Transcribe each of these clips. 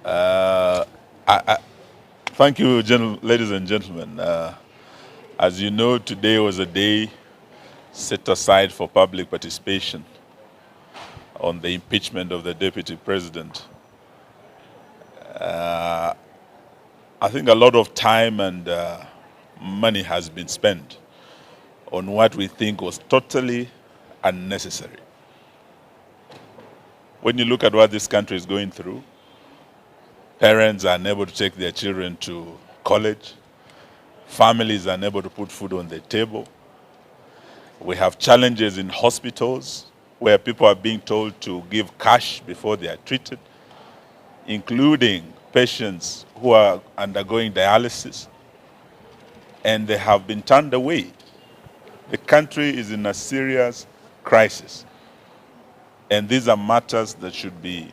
Uh, Thank you, ladies and gentlemen. As you know, today was a day set aside for public participation on the impeachment of the Deputy President. I think a lot of time and money has been spent on what we think was totally unnecessary. When you look at what this country is going through, parents are unable to take their children to college, families are unable to put food on the table. We have challenges in hospitals where people are being told to give cash before they are treated, including patients who are undergoing dialysis, and they have been turned away. The country is in a serious crisis, and these are matters that should be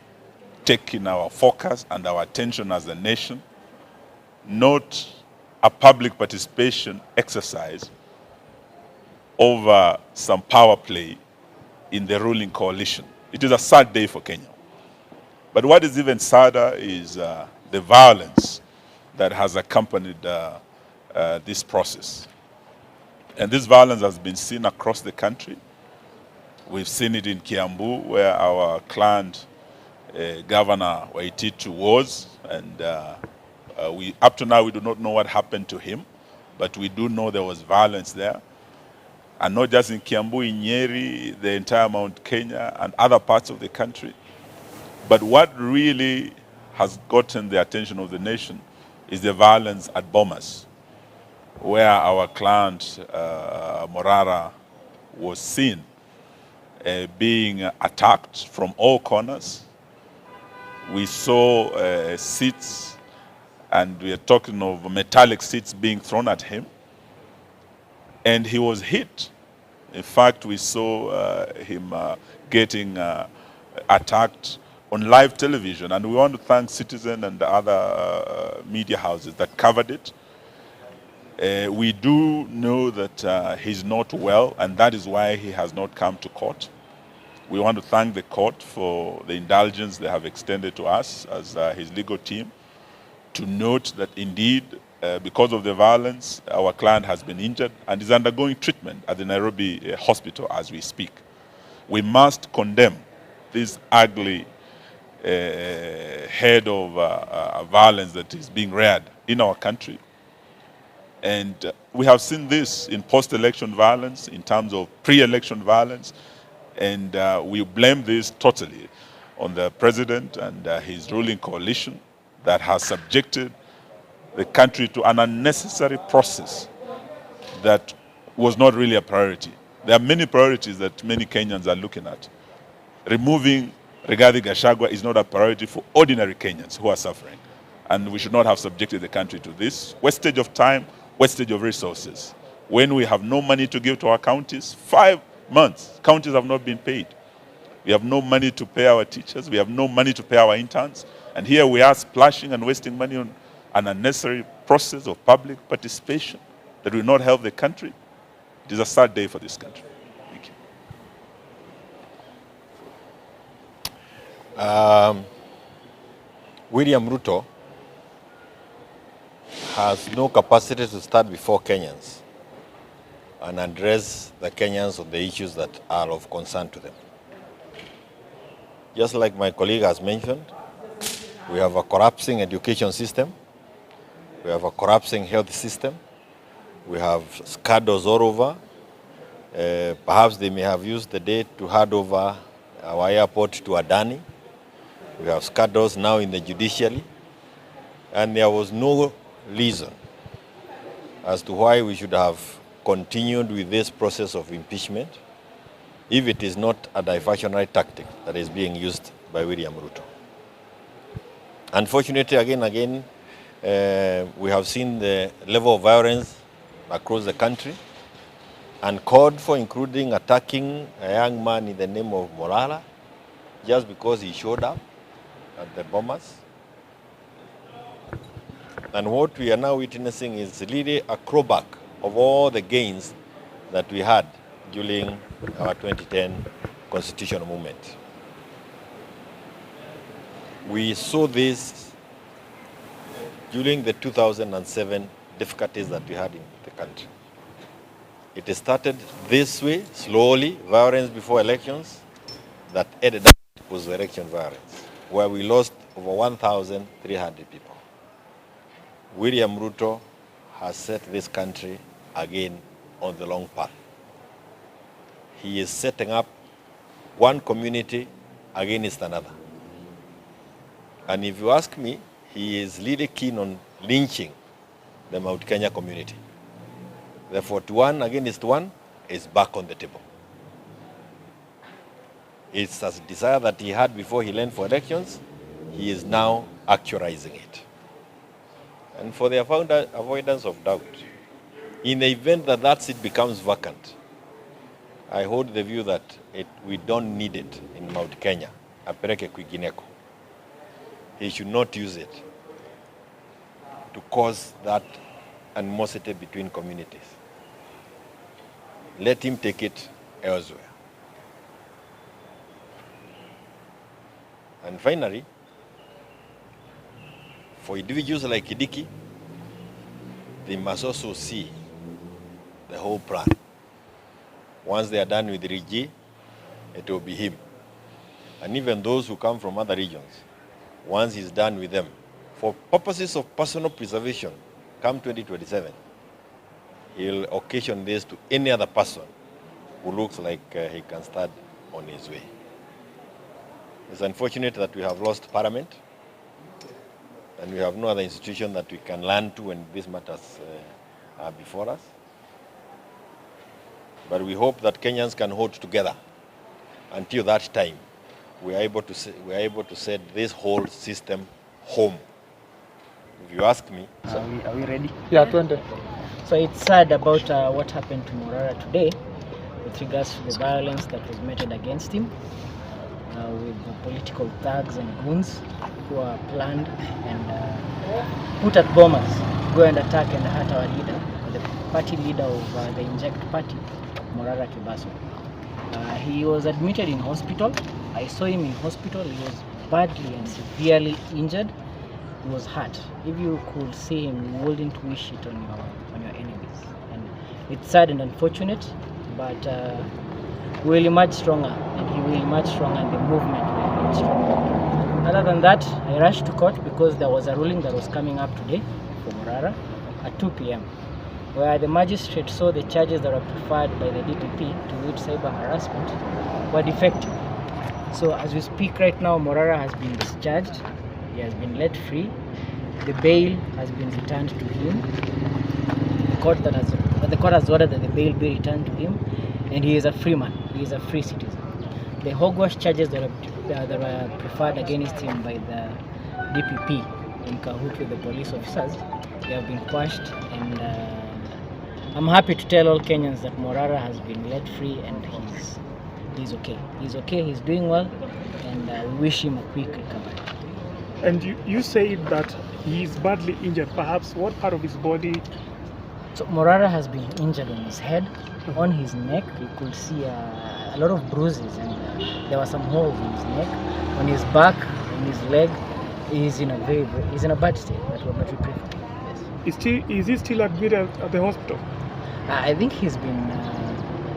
taking our focus and our attention as a nation, not a public participation exercise over some power play in the ruling coalition. It is a sad day for Kenya. But what is even sadder is the violence that has accompanied this process. And this violence has been seen across the country. We've seen it in Kiambu, where our client, Governor Waititu, was. And up to now, we do not know what happened to him, but we do know there was violence there. And not just in Kiambu, in Nyeri, the entire Mount Kenya, and other parts of the country. But what really has gotten the attention of the nation is the violence at Bomas, where our client, Morara, was seen being attacked from all corners. We saw seats, and we are talking of metallic seats being thrown at him. And he was hit. In fact, we saw him getting attacked on live television. And we want to thank Citizen and the other media houses that covered it. We do know that he's not well, and that is why he has not come to court. We want to thank the court for the indulgence they have extended to us as his legal team, to note that indeed, because of the violence, our client has been injured and is undergoing treatment at the Nairobi hospital as we speak. We must condemn this ugly head of violence that is being reared in our country. And we have seen this in post-election violence, in terms of pre-election violence, and we blame this totally on the president and his ruling coalition that has subjected the country to an unnecessary process that was not really a priority. There are many priorities that many Kenyans are looking at. Removing Rigathi Gachagua is not a priority for ordinary Kenyans who are suffering. And we should not have subjected the country to this wastage of time, wastage of resources. When we have no money to give to our counties, 5 months, counties have not been paid. We have no money to pay our teachers. We have no money to pay our interns. And here we are splashing and wasting money on an unnecessary process of public participation that will not help the country. It is a sad day for this country. Thank you. William Ruto has no capacity to stand before Kenyans and address the Kenyans on the issues that are of concern to them. Just like my colleague has mentioned, we have a collapsing education system. We have a collapsing health system. We have scandals all over. Perhaps they may have used the day to hand over our airport to Adani. We have scandals now in the judiciary. And there was no reason as to why we should have continued with this process of impeachment if it is not a diversionary tactic that is being used by William Ruto. Unfortunately, again, we have seen the level of violence across the country and called for, including attacking a young man in the name of Morara just because he showed up at the Bomas. And what we are now witnessing is really a clawback of all the gains that we had during our 2010 constitutional movement. We saw this during the 2007 difficulties that we had in the country. It started this way, slowly, violence before elections, that ended up was election violence, where we lost over 1,300 people. William Ruto has set this country again on the long path. He is setting up one community against another. And if you ask me, he is really keen on lynching the Mount Kenya community. The 41 against 1 is back on the table. It's a desire that he had before he ran for elections. He is now actualizing it. And for the avoidance of doubt, in the event that that seat becomes vacant, I hold the view that we don't need it in Mount Kenya. Apeleke kwingineko. He should not use it to cause that animosity between communities. Let him take it elsewhere. And finally, for individuals like KICC, they must also see the whole plan. Once they are done with Rigi, it will be him. And even those who come from other regions, once he's done with them, for purposes of personal preservation, come 2027, he'll occasion this to any other person who looks like he can start on his way. It's unfortunate that we have lost Parliament, and we have no other institution that we can learn to when these matters are before us. But we hope that Kenyans can hold together until that time. We are able to set this whole system home. If you ask me. Are we ready? Yeah, 20. So it's sad about what happened to Morara today with regards to the violence that was meted against him with the political thugs and goons who are planned and put at Bomas to go and attack and hurt our leader, the party leader of the Inject Party, Morara Kebaso. He was admitted in hospital. I saw him in hospital. He was badly and severely injured. He was hurt. If you could see him, you wouldn't wish it on your enemies. And it's sad and unfortunate, but we will emerge stronger, and he will emerge stronger, and the movement will emerge stronger. Other than that, I rushed to court because there was a ruling that was coming up today for Morara at 2 p.m. where the magistrate saw the charges that were preferred by the DPP, to which cyber harassment, were defective. So as we speak right now, Morara has been discharged. He has been let free. The bail has been returned to him. The court has ordered that the bail be returned to him, and he is a free man. He is a free citizen. The hogwash charges that were preferred against him by the DPP in cahoot with the police officers, they have been quashed, and I'm happy to tell all Kenyans that Morara has been let free and he's okay. He's okay, he's doing well, and we wish him a quick recovery. And you said that he is badly injured. Perhaps what part of his body? So Morara has been injured on his head, on his neck. You could see a lot of bruises, and there were some holes in his neck, on his back, on his leg. He's in a bad state. But we pray for him. Yes. Is he still admitted at the hospital? I think he's been.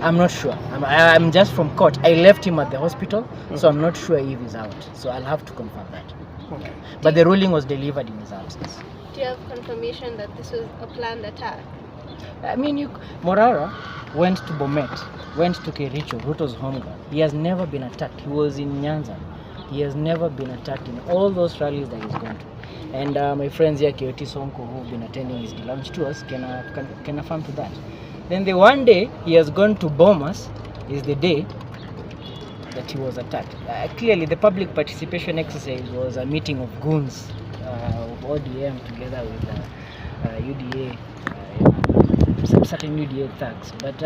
I'm not sure. I'm just from court. I left him at the hospital, so I'm not sure if he's out. So I'll have to confirm that. Okay. But the ruling was delivered in his absence. Do you have confirmation that this was a planned attack? I mean, Morara went to Bomet, went to Kericho, Ruto's home ground. He has never been attacked. He was in Nyanza. He has never been attacked in all those rallies that he's gone to. And my friends here, Kioti Sonko, who've been attending his launch tours, can affirm to that. Then the one day he has gone to Bomas is the day that he was attacked. Clearly, the public participation exercise was a meeting of goons of ODM together with UDA, some certain UDA thugs. But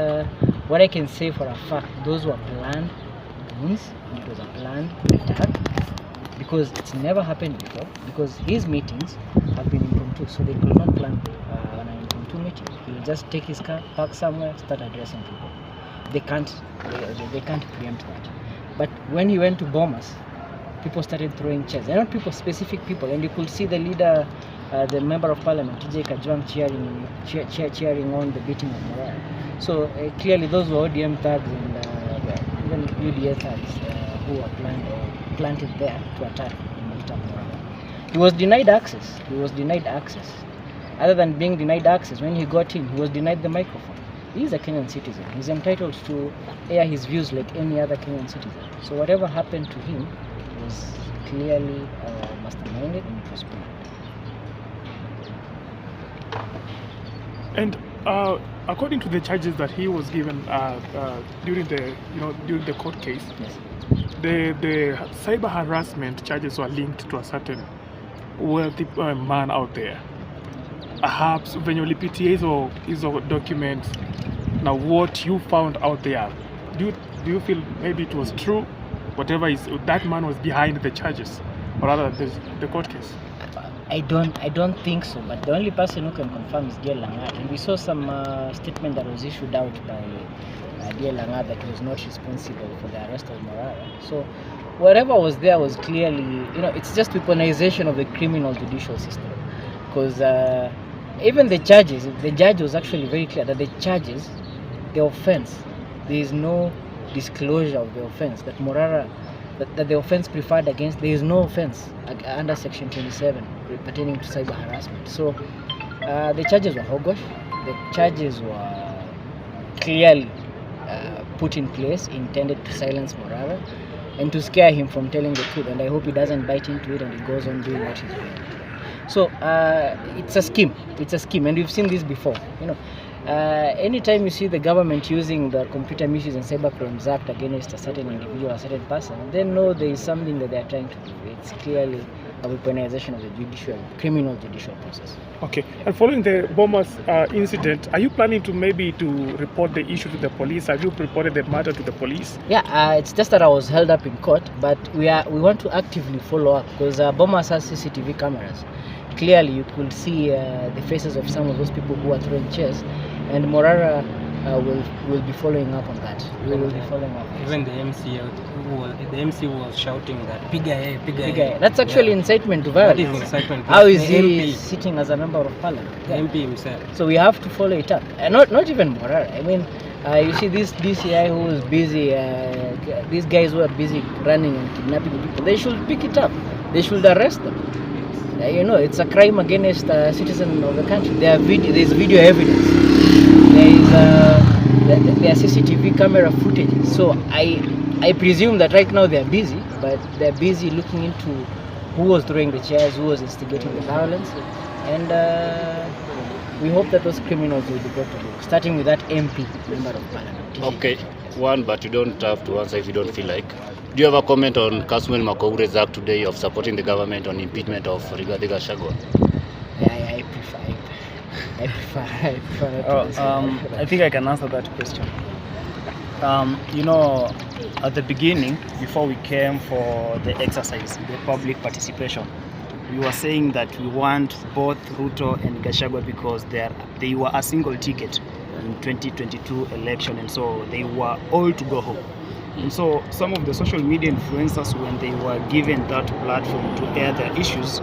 what I can say for a fact, those were planned goons, and it was a planned attack, because it's never happened before, because his meetings have been impromptu, so they could not plan an impromptu meeting. He'll just take his car, park somewhere, start addressing people. They can't preempt that. But when he went to Bomas, people started throwing chairs. They're not people, specific people, and you could see the leader, the member of parliament, TJ Kajwang, cheering on the beating of Morara. So clearly those were ODM thugs and even UDA thugs who were planted there to attack Morara. He was denied access. Other than being denied access, when he got in, he was denied the microphone. He is a Kenyan citizen. He's entitled to air his views like any other Kenyan citizen. So whatever happened to him was clearly masterminded and it was planned. And according to the charges that he was given during the court case, Yes. the cyber harassment charges were linked to a certain wealthy man out there. Perhaps when you repeat hizo documents, now what you found out there, do you feel maybe it was true, whatever is that man was behind the charges, or rather the court case? I don't think so, but the only person who can confirm is Dear Langat, and we saw some statement that was issued out by Dear Langat that he was not responsible for the arrest of Morara. So whatever was there was clearly, it's just weaponization of the criminal judicial system, because even the judge was actually very clear that the charges, the offense, there is no disclosure of the offense, that Morara, that the offense preferred against, there is no offense under section 27 pertaining to cyber harassment. So the charges were hogwash. The charges were clearly put in place, intended to silence Morara and to scare him from telling the truth, and I hope he doesn't bite into it and he goes on doing what he's doing. So it's a scheme, and we've seen this before. Anytime you see the government using the Computer Misuse and Cybercrimes Act against a certain individual, a certain person, they know there is something that they are trying to do. It's clearly a weaponization of the criminal judicial process. Okay. And following the Bomas incident, are you planning to report the issue to the police? Have you reported the matter to the police? Yeah, it's just that I was held up in court, but we want to actively follow up, because Bomas has CCTV cameras. Clearly, you could see the faces of some of those people who are throwing chairs, and Morara will be following up on that. We will be following up. Even the MC was shouting that piga hai. That's actually incitement to violence. That is incitement. How is he MP. sitting as a member of parliament? The MP himself. So we have to follow it up. And not even Morara. I mean, you see this DCI who is busy, these guys who are busy running and kidnapping people, they should pick it up. They should arrest them. It's a crime against a citizen of the country. There is video evidence. There are CCTV camera footage. So I presume that right now they are busy, but they are busy looking into who was throwing the chairs, who was instigating the violence, and we hope that those criminals will be brought to book, starting with that MP, member of parliament. Okay, but you don't have to answer if you don't feel like. Do you have a comment on Kasmuel Makoure's act today of supporting the government on impeachment of Rigathi Gachagua? I prefer I think I can answer that question. At the beginning, before we came for the exercise, the public participation, we were saying that we want both Ruto and Gachagua because they were a single ticket in 2022 election, and so they were all to go home. And so some of the social media influencers, when they were given that platform to air their issues,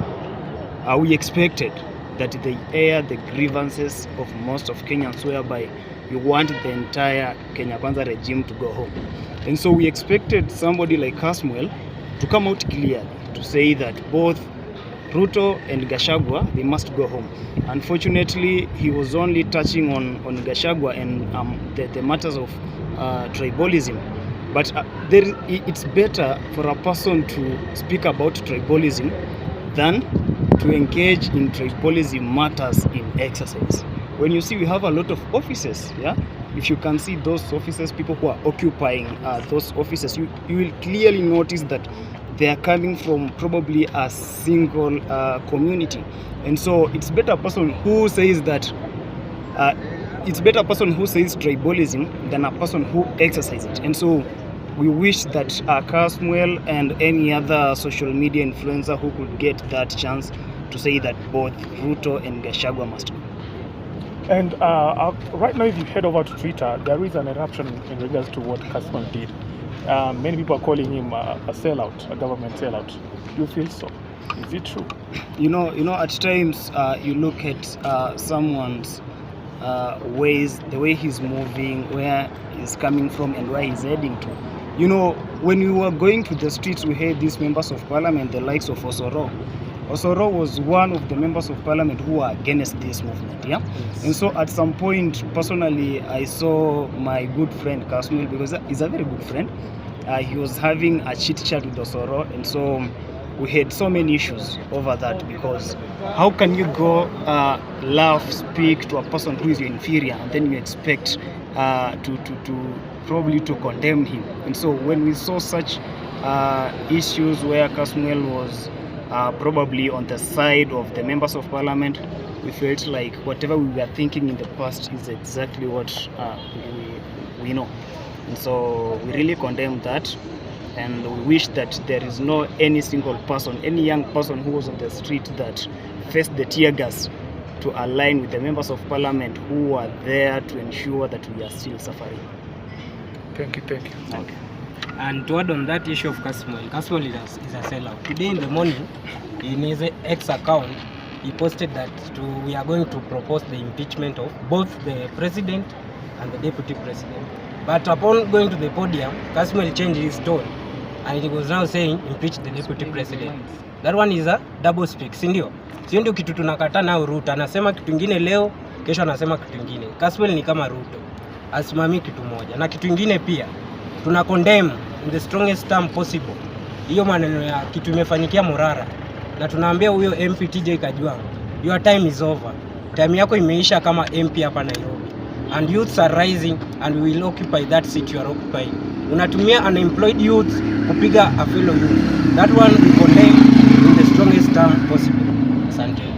we expected that they air the grievances of most of Kenyans, whereby we want the entire Kenya Kwanza regime to go home. And so we expected somebody like Kasmuel to come out clearly to say that both Ruto and Gachagua, they must go home. Unfortunately, he was only touching on Gachagua and the matters of tribalism. But it's better for a person to speak about tribalism than to engage in tribalism matters in exercise. When you see we have a lot of offices, if you can see those offices, people who are occupying those offices, you will clearly notice that they are coming from probably a single community. And so it's better a person who says that tribalism than a person who exercises it. And so we wish that Kasmuel and any other social media influencer who could get that chance to say that both Ruto and Gachagua must go. And right now, if you head over to Twitter, there is an eruption in regards to what Kasmuel did. Many people are calling him a sellout, a government sellout. Do you feel so? Is it true? You know, at times you look at someone's ways, the way he's moving, where he's coming from, and where he's heading to. You know, when we were going to the streets, we had these members of parliament, the likes of Osoro. Osoro was one of the members of parliament who were against this movement, yeah? Yes. And so at some point, personally, I saw my good friend Kasmil, because he's a very good friend. He was having a chit chat with Osoro, and so we had so many issues over that, because how can you go laugh, speak to a person who is your inferior, and then you expect to probably to condemn him? And so when we saw such issues where Kasmuel was probably on the side of the members of parliament, we felt like whatever we were thinking in the past is exactly what we know. And so we really condemn that, and we wish that there is no any single person, any young person who was on the street that faced the tear gas to align with the members of parliament who are there to ensure that we are still suffering. Thank you. Okay. And to add on that issue of Kasmuel is a sellout. Today in the morning, in his X account, he posted that we are going to propose the impeachment of both the president and the deputy president. But upon going to the podium, Kasmuel changed his tone, and he was now saying impeach the deputy president. That one is a double speak, si ndio? Sio ndio kitu tunakataa nao Ruto. Anasema kitu kingine leo, kesho anasema kitu kingine. Kasmuel ni kama Ruto. Asimami kitu moja. Na kitu kingine pia, tuna condemn in the strongest term possible hiyo maneno ya kitu imefanyikia Morara, na tunaambia huyo MP TJ Kajwang, your time is over. Time yako imeisha kama MP hapa Nairobi, and youths are rising and we will occupy that seat you are occupying. Unatumia unemployed youths kupiga a fellow youth. That one we condemn in the strongest term possible. Asante.